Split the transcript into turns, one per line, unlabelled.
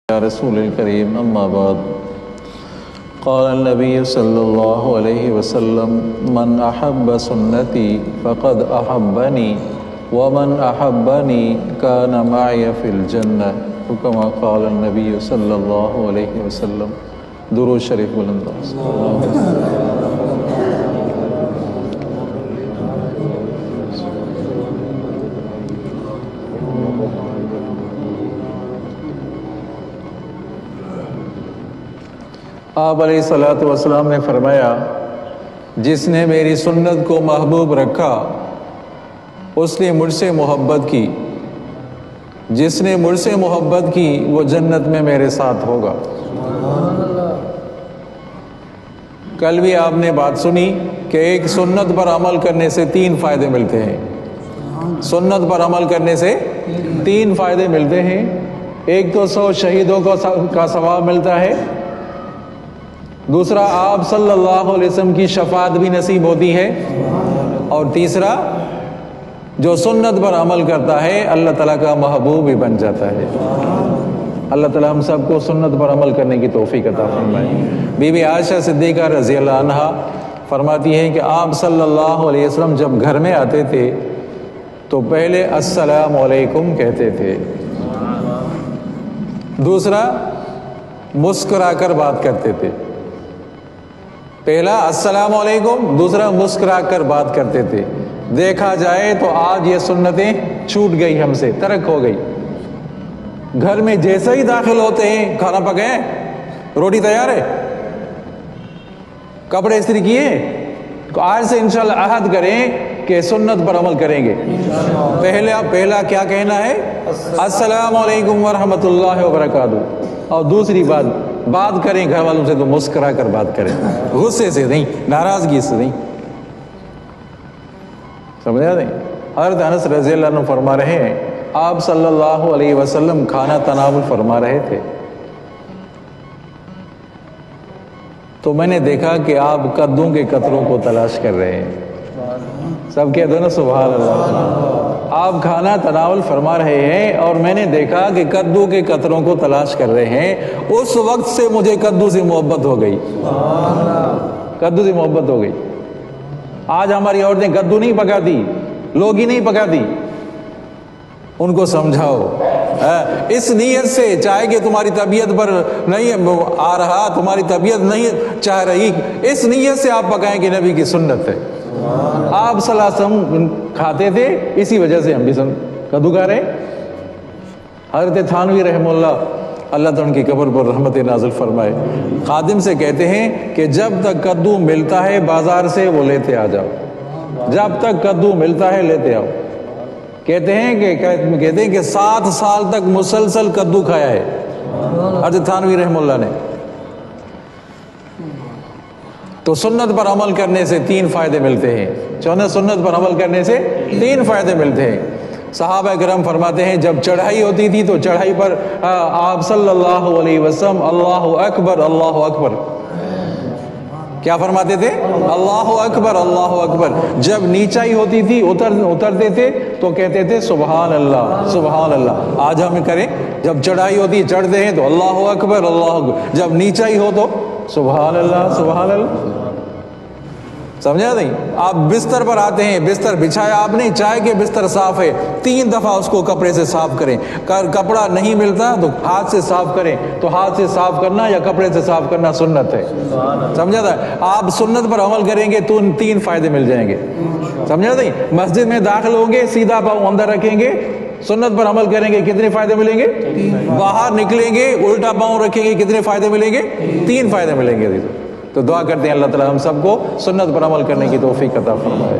يا رسول الكريم أما بعد قال النبي صلى الله عليه وسلم من أحب سنتي فقد أحبني ومن أحبني كان معي في الجنة كما قال النبي صلى الله عليه وسلم. درود شریف بلند آپ علیہ الصلوۃ والسلام نے فرمایا جس نے میری سنت کو محبوب رکھا اس نے مجھ سے محبت کی، جس نے مجھ سے محبت کی وہ جنت میں میرے ساتھ ہوگا۔ کل بھی آپ نے بات سنی کہ ایک سنت پر عمل کرنے سے 3 فائدے ملتے ہیں۔ سنت پر عمل کرنے سے 3 فائدے ملتے ہیں۔ ایک تو 100 شہیدوں کا ثواب ملتا ہے، دوسرا آپ صلی اللہ علیہ وسلم کی شفاعت بھی نصیب ہوتی ہے، اور تیسرا جو سنت پر عمل کرتا ہے اللہ تعالیٰ کا محبوب بھی بن جاتا ہے۔ اللہ تعالیٰ ہم سب کو سنت پر عمل کرنے کی توفیق عطا فرمائے۔ بی بی عائشہ صدیقہ رضی اللہ عنہا فرماتی ہیں کہ آپ صلی اللہ علیہ وسلم جب گھر میں آتے تھے تو پہلے السلام علیکم کہتے تھے، دوسرا مسکرا کر بات کرتے تھے۔ پہلا السلام علیکم، دوسرا مسکرا کر بات کرتے تھے۔ دیکھا جائے تو آج یہ سنتیں چھوٹ گئی، ہم سے ترک ہو گئی۔ گھر میں جیسے ہی داخل ہوتے ہیں کھانا پکائیں، روٹی تیار ہے، کپڑے استری کیے، آج سے انشاءاللہ عہد کریں کہ سنت پر عمل کریں گے۔ پہلا کیا کہنا ہے؟ السلام علیکم ورحمۃ اللہ وبرکاتہ۔ اور دوسری بات کریں گھر والوں سے تو مسکرا کر بات کریں، غصے سے نہیں، ناراضگی سے نہیں، سمجھا نہیں؟ حضرت انس رضی اللہ عنہ فرما رہے ہیں آپ صلی اللہ علیہ وسلم کھانا تناول فرما رہے تھے تو میں نے دیکھا کہ آپ کدوں کے قطروں کو تلاش کر رہے ہیں۔ سب کہتے ہیں نا سبحان اللہ۔ آپ کھانا تناول فرما رہے ہیں اور میں نے دیکھا کہ کدو کے قطروں کو تلاش کر رہے ہیں۔ اس وقت سے مجھے کدو سے محبت ہو گئی، کدو سے محبت ہو گئی۔ آج ہماری عورتیں کدو نہیں پکاتی، لوگی نہیں پکاتی، ان کو سمجھاؤ اس نیت سے، چاہے کہ تمہاری طبیعت پر نہیں آ رہا، تمہاری طبیعت نہیں چاہ رہی، اس نیت سے آپ پکائیں کہ نبی کی سنت ہے۔ آپ صلی اللہ علیہ وسلم کھاتے تھے، اسی وجہ سے ہم بھی کدو کھا رہے ہیں۔ حضرت تھانوی رحمہ اللہ تعالیٰ ان کی قبر پر رحمت نازل فرمائے، خادم سے کہتے ہیں کہ جب تک کدو ملتا ہے بازار سے وہ لیتے آ جاؤ، جب تک کدو ملتا ہے لیتے آؤ۔ کہتے ہیں کہ 7 سال تک مسلسل کدو کھایا ہے حضرت تھانوی رحمہ اللہ نے۔ تو سنت پر عمل کرنے سے 3 فائدے ملتے ہیں۔ سنت پر عمل کرنے سے 3 فائدے ملتے ہیں۔ صحابہ کرام فرماتے ہیں جب چڑھائی ہوتی تھی تو چڑھائی پر آپ صلی اللہ علیہ وسلم اللہ اکبر اللہ اکبر کیا فرماتے تھے؟ اللہ اکبر اللہ اکبر۔ جب نیچائی ہوتی تھی اترتے تھے تو کہتے تھے سبحان اللہ سبحان اللہ۔ آج ہم کریں، جب چڑھائی ہوتی ہے چڑھتے ہیں تو اللہ اکبر اللہ اکبر، جب نیچائی ہو تو سبحان اللہ سبحان اللہ۔ سمجھا نہیں؟ آپ بستر پر آتے ہیں، بستر بچھایا آپ نے، چاہے کہ بستر صاف ہے 3 دفعہ اس کو کپڑے سے صاف کریں۔ کپڑا نہیں ملتا تو ہاتھ سے صاف کریں، تو ہاتھ سے صاف کرنا یا کپڑے سے صاف کرنا سنت ہے۔ سمجھا تھا؟ آپ سنت پر عمل کریں گے تو 3 فائدے مل جائیں گے۔ سمجھا نہیں؟ مسجد میں داخل ہوں گے سیدھا پاؤں اندر رکھیں گے، سنت پر عمل کریں گے کتنے فائدے ملیں گے؟ باہر نکلیں گے الٹا پاؤں رکھیں گے کتنے فائدے ملیں گے؟ 3 فائدے ملیں گے۔ تو دعا کرتے ہیں اللہ تعالیٰ ہم سب کو سنت پر عمل کرنے کی توفیق عطا فرمائے۔